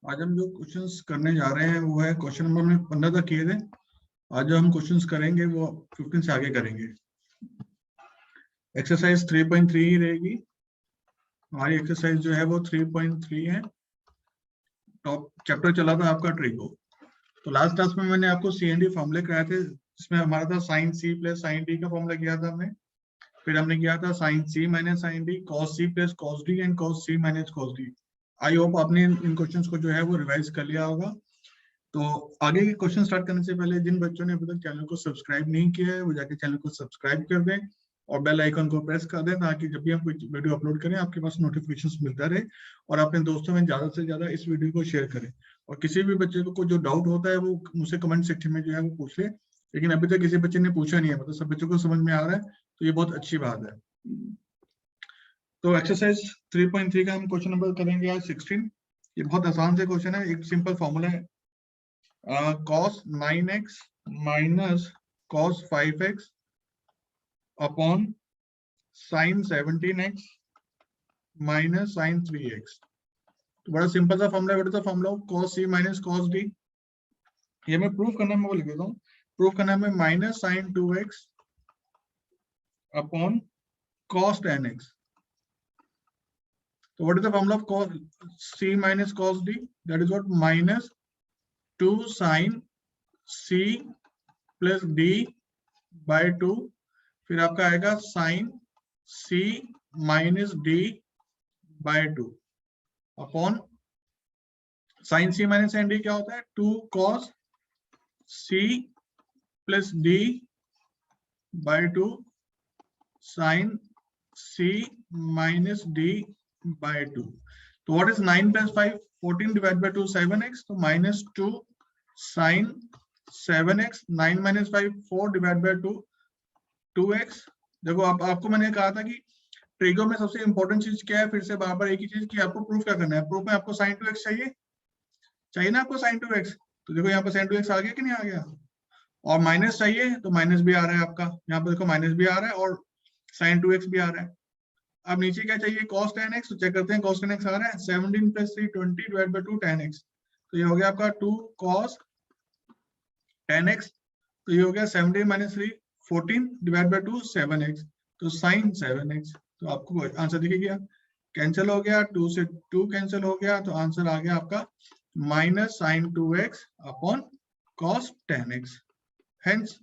आज हम जो क्वेश्चंस करने जा रहे हैं वो है क्वेश्चन नंबर हमने 15 तक किए थे। आज जो हम क्वेश्चंस करेंगे वो 15 से आगे करेंगे। एक्सरसाइज 3.3 ही रहेगी। हमारी एक्सरसाइज जो है वो 3.3 है। टॉप चैप्टर चला था आपका ट्रिगो। तो लास्ट क्लास में मैंने आपको CND फॉर्मूले कराए थे, जिसमें हमारा था sine C plus sine D का फॉर्मूला किया था हमने। फिर हमने किया था sine C minus sine D, cos C plus cos D and cos C minus cos D. I hope आपने इन क्वेश्चंस को जो है वो रिवाइज कर लिया होगा। तो आगे के क्वेश्चन स्टार्ट करने से पहले जिन बच्चों ने अभी तक चैनल को सब्सक्राइब नहीं किया है वो जाके चैनल को सब्सक्राइब कर दें और बेल आइकन को प्रेस कर दें, ताकि जब भी हम कोई वीडियो अपलोड करें आपके पास नोटिफिकेशंस मिलता रहे और अपने दोस्तों में ज्यादा से ज्यादा इस वीडियो को शेयर करें। और किसी भी बच्चे को जो डाउट होता है वो मुझसे कमेंट सेक्शन में जो है वो पूछ ले, लेकिन अभी तक किसी बच्चे ने पूछा नहीं है, मतलब सब बच्चों को समझ में आ रहा है, तो ये बहुत अच्छी बात है। तो एक्सरसाइज 3.3 का हम क्वेश्चन नंबर करेंगे आज 16। ये बहुत आसान से क्वेश्चन है, एक सिंपल फॉर्मूला है। cos 9x minus cos 5x upon sin 17x minus sin 3x। तो बड़ा सिंपल सा फॉर्मूला है, बड़ा सा formula cos c minus cos d। ये मैं प्रूफ करना है, मैं वो लिख देता हूँ। प्रूफ करना है minus sin 2x upon cos 10x। तो what is the formula of cos c minus cos d? That is what minus 2 sin c plus d by 2। फिर आपका आएगा sin c minus d by 2 upon sin c minus sin d क्या होता है? 2 cos c plus d by 2 sin c minus d by 2। तो what is 9 plus 5? 14 divided by 2 7x, तो minus 2 sin 7x। 9 minus 5 4 divided by 2 2x। देखो आपको मैंने कहा था कि ट्रिगो में सबसे इंपॉर्टेंट चीज क्या है, फिर से बार बार एक ही चीज कि आपको प्रूफ क्या करना है। प्रूफ में आपको sin 2x चाहिए ना, आपको sin 2x। तो देखो यहाँ पर sin 2x आ गया कि नहीं आ गया, और माइनस चाहिए तो माइनस भी आ रहा है आपका, यहाँ पर देखो माइनस भी आ रहा है और sin 2x भी आ रहा है। अब नीचे क्या चाहिए, cos 10x। तो चेक करते हैं cos 10x आ रहा है 17 plus 3 20 divided by 2 10x। तो ये हो गया आपका 2 cos 10x। तो ये हो गया 17 minus 3 14 divided by 2 7x, तो sin 7x। तो आपको आंसर दिख गया, कैंसिल हो गया, 2 से 2 कैंसिल हो गया, तो आंसर आ गया आपका minus sin 2x upon cos 10x। Hence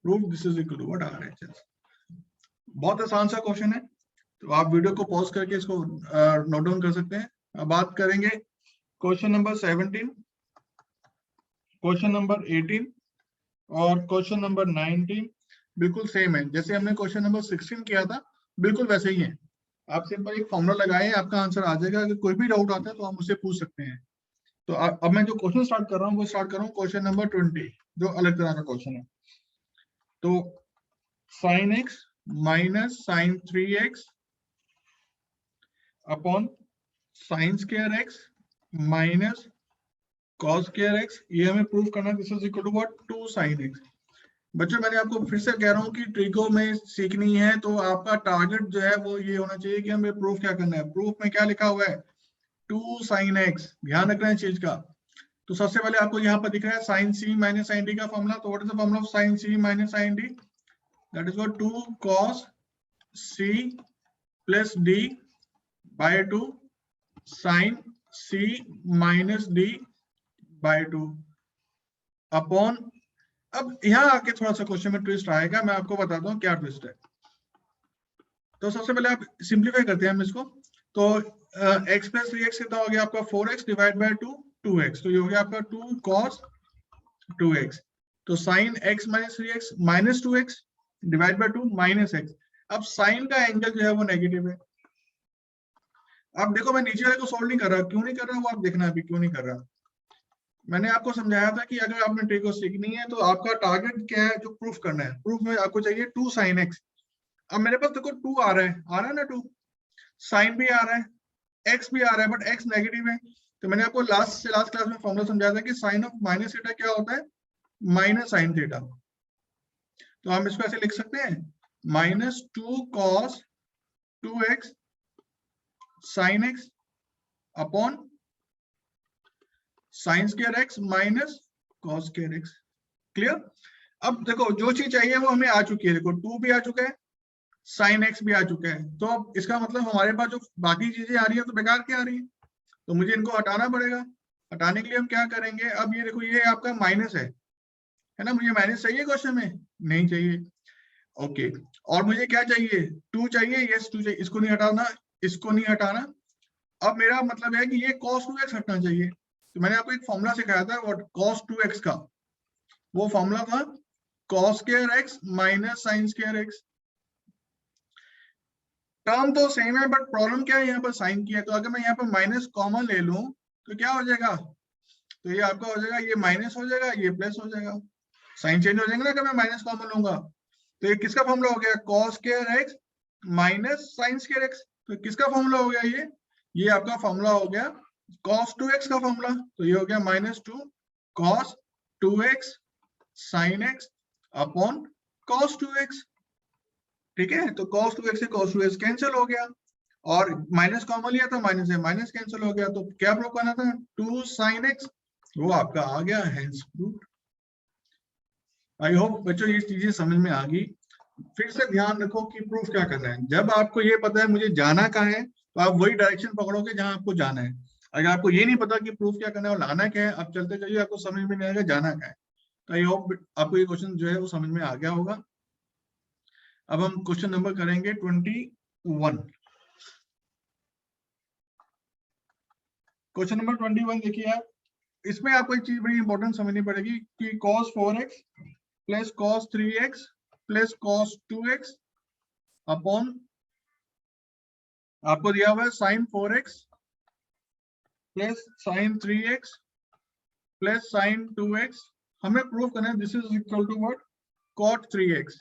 proof this is equal to what RHS। बहुत आसान सा क्वेश्चन है, तो आप वीडियो को पॉज करके इसको नोट डाउन कर सकते हैं। अब बात करेंगे क्वेश्चन नंबर 17, क्वेश्चन नंबर 18 और क्वेश्चन नंबर 19 बिल्कुल सेम है जैसे हमने क्वेश्चन नंबर 16 किया था, बिल्कुल वैसे ही है। आप सिंपल एक फॉर्मूला लगाए, आपका आंसर आ जाएगा। अगर कोई भी डाउट आता है तो आप मुझसे पूछ सकते हैं। तो अब मैं जो क्वेश्चन स्टार्ट कर रहा हूँ वो स्टार्ट कर रहा हूँ क्वेश्चन नंबर 20, जो अलग तरह का क्वेश्चन है। तो sin x minus sin 3x upon sin square x minus cos square x, ये हमें प्रूव करना है। This is equal to what, 2 sin x। बच्चों मैंने आपको फिर से कह रहा हूँ कि ट्रिगो में सीखनी है तो आपका टारगेट जो है वो ये होना चाहिए कि हमें प्रूफ क्या करना है। प्रूफ में क्या लिखा हुआ है, 2 sin x। ध्यान रखना है चीज का। तो सबसे पहले आपको यहाँ पर दिख रहा है sin c minus sin d का फॉर्मूला। तो what is the formula of sin c minus sin d? That is what 2 cos c plus d by 2 sin c minus d by 2 upon. अब यहाँ आके थोड़ा सा क्वेश्चन में twist आएगा, मैं आपको बताता हूँ क्या ट्विस्ट है। तो सबसे पहले आप सिंप्लीफाई करते हैं हम इसको। तो x प्लस 3x कितना हो गया आपका 4x डिवाइड बाय 2 2x। तो ये हो गया आपका 2 cos 2x। तो sin x minus 3x minus 2x divide by 2 minus x। अब sin का एंगल जो है वो नेगेटिव है। अब देखो मैं नीचे वाले को सोल्व नहीं कर रहा, क्यों नहीं कर रहा वो आप देखना अभी क्यों नहीं कर रहा। मैंने आपको समझाया था कि अगर आपने ट्रिक को सीखनी है तो आपका टारगेट क्या है, जो प्रूफ करना है। प्रूफ में आपको चाहिए 2 sin x। अब मेरे पास देखो 2 आ रहा है ना, 2 साइन भी आ रहा है, x भी आ रहा है, बट x नेगेटिव है। तो मैंने आपको लास्ट क्लास में फॉर्मूला समझाया था कि साइन ऑफ माइनस थीटा क्या होता है, माइनस साइन थीटा। तो हम इसको ऐसे लिख सकते हैं minus 2 cos 2x sin x upon sine square x minus cos square x. Clear? अब देखो जो चीज चाहिए वो हमें आ चुकी है, देखो 2 भी आ चुका है, साइन एक्स भी आ चुका है, तो अब इसका मतलब हमारे पास जो बाकी चीजें आ रही है तो बेकार क्या आ रही है, तो मुझे इनको हटाना पड़ेगा। हटाने के लिए हम क्या करेंगे, अब ये देखो ये आपका माइनस है ना, मुझे माइनस चाहिए क्वेश्चन में? नहीं चाहिए। ओके, और मुझे क्या चाहिए? 2 चाहिए, यस 2 चाहिए, इसको नहीं हटाना, इसको नहीं हटाना। अब मेरा मतलब है कि ये cos 2x हटना चाहिए। तो मैंने आपको एक फॉर्मूला सिखाया था व्हाट cos 2x का, वो फॉर्मूला था cos square x minus sine square x। Term तो सेम है बट प्रॉब्लम क्या है, यहाँ पर साइन की है, तो अगर मैं यहाँ पर माइनस कॉमन ले लूं तो क्या हो जाएगा, तो ये आपका हो जाएगा, ये माइनस हो जाएगा, ये प्लस हो जाएगा, साइन चेंज हो जाएंगे ना अगर मैं माइनस कॉमन लूंगा। तो ये किसका फॉर्मूला हो गया, cos square x minus sine square x। तो किसका फॉर्मूला हो गया ये आपका फॉर्मूला हो गया cos 2x का फॉर्मूला। तो ये हो गया -2 cos 2x sin x upon cos 2x। ठीक है, तो cos 2x से cos 2x कैंसिल हो गया, और माइनस कॉमन लिया था, माइनस से माइनस कैंसिल हो गया, तो क्या प्रूव करना था, 2 sin x, वो आपका आ गया, हेंस प्रूव्ड। आई होप बच्चों ये चीजें समझ में आ गई। फिर से ध्यान रखो कि प्रूफ क्या करना है। जब आपको ये पता है मुझे जाना कहाँ है, तो आप वही डायरेक्शन पकड़ोगे जहां आपको जाना है। अगर आपको ये नहीं पता कि प्रूफ क्या करना है और लाना क्या है, आप चलते जाइए, आपको समझ में नहीं आएगा जाना क्या है। तो आई होप आपको ये क्वेश्चन जो है वो समझ में आ गया होगा। अब हम क्वेश्चन नंबर करेंगे 21। क्वेश्चन नंबर 21 देखिए आप, इसमें आपको एक चीज बड़ी इंपॉर्टेंट समझनी पड़ेगी कि cos 4x plus cos 3x plus cos 2x upon आपको दिया हुआ है sin 4x plus sin 3x plus sin 2x, हमें प्रूव करना है this is equal to what, cot 3x।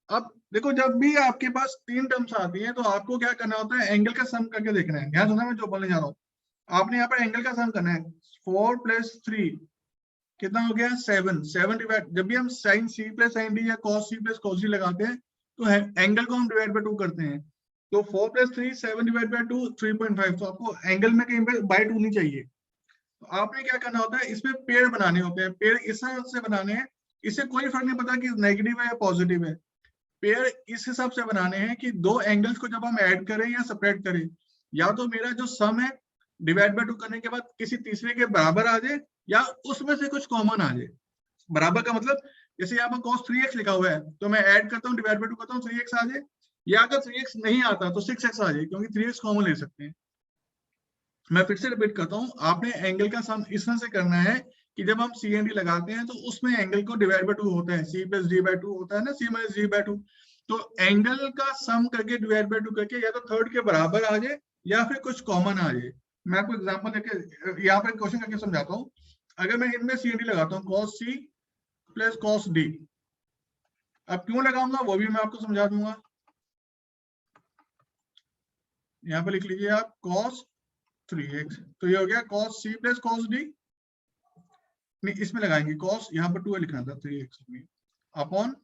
अब देखो जब भी आपके पास 3 टर्म्स आती हैं तो आपको क्या करना होता है, एंगल का सम करके देखना है। ध्यान सुनना मैं जो बोलने जा रहा हूँ, आपने यहाँ पर एंगल का सम करना है। 4 प्लस 3 कितना हो गया, 7। 7 डिवाइड, जब भी हम sin c plus sin d या cos c plus cos d लगाते हैं तो एंगल को हम डिवाइड बाय 2 करते हैं। तो 4 प्लस 3 7 डिवाइड बाय 2 3.5, तो आपको एंगल में कहीं पे बाय 2 नहीं चाहिए। तो आपने क्या करना होता है, इसमें पेड़ बनाने होते हैं। पेड़ इस तरह से बनाने हैं, इससे कोई फर्क नहीं पड़ता कि नेगेटिव है या पॉजिटिव है। पेड़ इस हिसाब से बनाने हैं कि दो एंगल्स को जब हम ऐड करें या सेपरेट करें, या तो मेरा जो सम है डिवाइड बाय 2 करने के बाद किसी तीसरे के बराबर आ जाए, या उसमें से कुछ कॉमन आ जाए। बराबर का मतलब जैसे यहाँ पर cos 3x लिखा हुआ है, तो मैं ऐड करता हूँ, डिवाइड बाय 2 करता हूँ, 3x आ जाए, या अगर 3x नहीं आता तो 6x आ जाए, क्योंकि 3x कॉमन ले सकते हैं। मैं फिर से रिपीट करता हूँ, आपने एंगल का सम इस तरह से करना है कि जब हम सी एंड डी लगाते हैं तो उसमें एंगल को डिवाइड बाय 2 होता है, सी प्लस डी बाय 2 होता है ना, सी माइनस डी बाय 2। तो एंगल का सम करके डिवाइड बाय 2 करके या तो थर्ड के बराबर आ जाए या फिर कुछ कॉमन आ जाए। मैं आपको एग्जांपल देके यहाँ पर क्वेश्चन करके समझाता हूँ। अगर मैं इनमें सी एंड डी लगाता हूँ, cos c plus cos d, अब क्यों लगाऊंगा वो भी मैं आपको समझा दूंगा। यहाँ पे लिख लीजिए आप cos 3x, तो ये हो गया cos c plus cos d, नहीं इसमें लगाएंगे cos, यहाँ पर 2 लिखना था 3x में, upon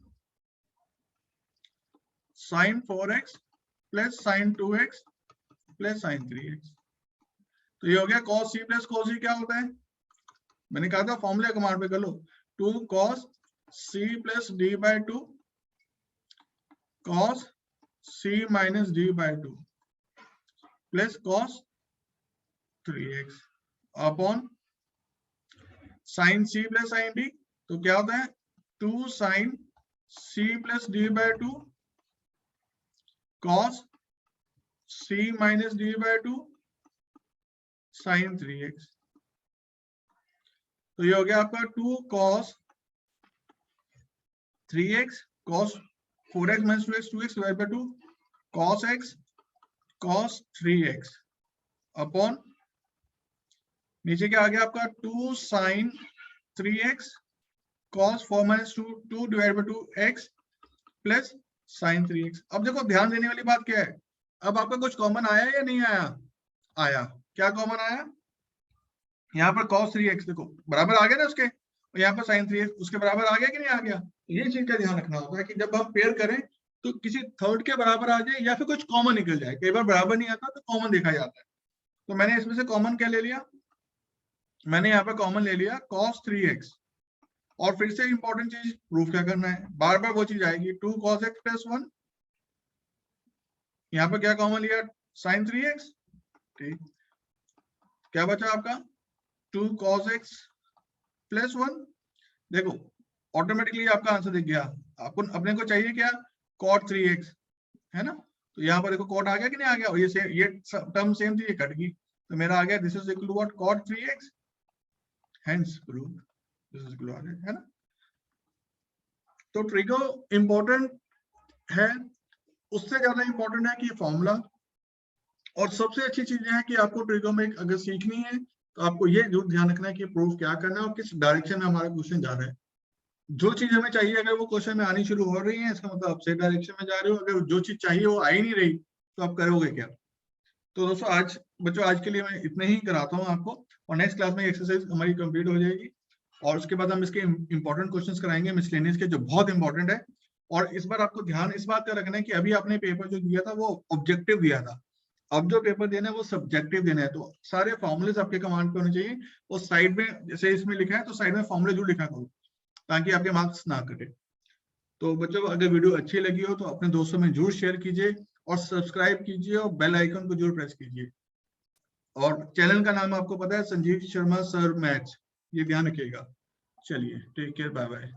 sin 4x plus sin 2x plus sin 3x। तो ये हो गया cos c plus cos d। क्या होता है, मैंने कहा था फॉर्मूले कमांड पे कर लो, 2 cos c plus d by 2 cos c minus d by 2 plus cos 3x upon sin c plus sin d, तो क्या होता है 2 sin c plus d by 2 cos c minus d by 2 sin 3x। तो ये हो गया आपका 2 cos 3x cos 4x minus 2x 2x divide by 2 cos x cos 3x upon नीचे क्या आ गया आपका 2 sin 3x cos 4 minus 2 divide by 2x plus sin 3x। अब देखो ध्यान देने वाली बात क्या है, अब आपका कुछ कॉमन आया या नहीं आया, आया। क्या कॉमन आया, यहाँ पर cos 3x देखो बराबर आ गया ना उसके, और यहाँ पर sin 3x उसके बराबर आ गया कि नहीं आ गया। ये चीज का ध्यान रखना होता है कि जब हम पेयर करें तो किसी थर्ड के बराबर आ जाए या फिर कुछ कॉमन निकल जाए। कई बार बराबर नहीं आता तो कॉमन देखा जाता है। तो मैंने इसमें से कॉमन क्या ले लिया, मैंने यहाँ पे कॉमन ले लिया cos 3x, और फिर से इंपॉर्टेंट चीज प्रूफ क्या करना है, बार बार वो चीज आएगी 2 cos x प्लस 1, यहाँ पे क्या कॉमन लिया sin 3x, ठीक, क्या बचा आपका 2 cos x प्लस 1। देखो ऑटोमेटिकली आपका आंसर दिख गया, आपको अपने को चाहिए क्या cot 3x, है ना, तो यहाँ पर देखो cot आ गया कि नहीं आ गया, और ये टर्म सेम थी, ये कट गई, तो मेरा आ गया this is equal to what cot 3x, hence prove this is equal to, है ना। तो ट्रिगो इंपॉर्टेंट है, उससे ज्यादा इंपॉर्टेंट है कि फॉर्मूला, और सबसे अच्छी चीज है कि आपको ट्रिगोनोमेट्री अगर सीखनी है तो आपको ये जरूर ध्यान रखना है कि प्रूफ क्या करना है और किस डायरेक्शन में हमारा क्वेश्चन जा रहा है। जो चीज हमें चाहिए अगर वो क्वेश्चन में आनी शुरू हो रही है, इसका मतलब आप सही डायरेक्शन में जा रहे हो, अगर जो चीज चाहिए वो आ ही नहीं रही तो आप करोगे क्या। तो दोस्तों आज बच्चों आज के लिए मैं इतने ही कराता हूँ आपको, और नेक्स्ट क्लास में एक्सरसाइज हमारी कंप्लीट हो जाएगी, और उसके बाद हम इसके इंपॉर्टेंट क्वेश्चंस कराएंगे मिसलेनियस के, जो बहुत इंपॉर्टेंट है। और इस बार आपको ध्यान इस बात का रखना है कि अभी आपने पेपर जो दिया था वो ऑब्जेक्टिव दिया था, अब जो पेपर देना है वो सब्जेक्टिव देना है, तो सारे फॉर्मुलेस आपके कमांड पे होने चाहिए, वो साइड में जैसे इसमें लिखा है तो साइड में फॉर्मुले जरूर लिखा करो ताकि आपके मार्क्स ना कटे। तो बच्चों अगर वीडियो अच्छी लगी हो तो अपने दोस्तों में जरूर शेयर कीजिए, और सब्सक्राइब कीजिए, और बेल आइकन को जरूर प्रेस कीजिए, और चैनल का नाम आपको पता है संजीव शर्मा सर मैथ्स, ये ध्यान रखिएगा। चलिए टेक केयर, बाय बाय।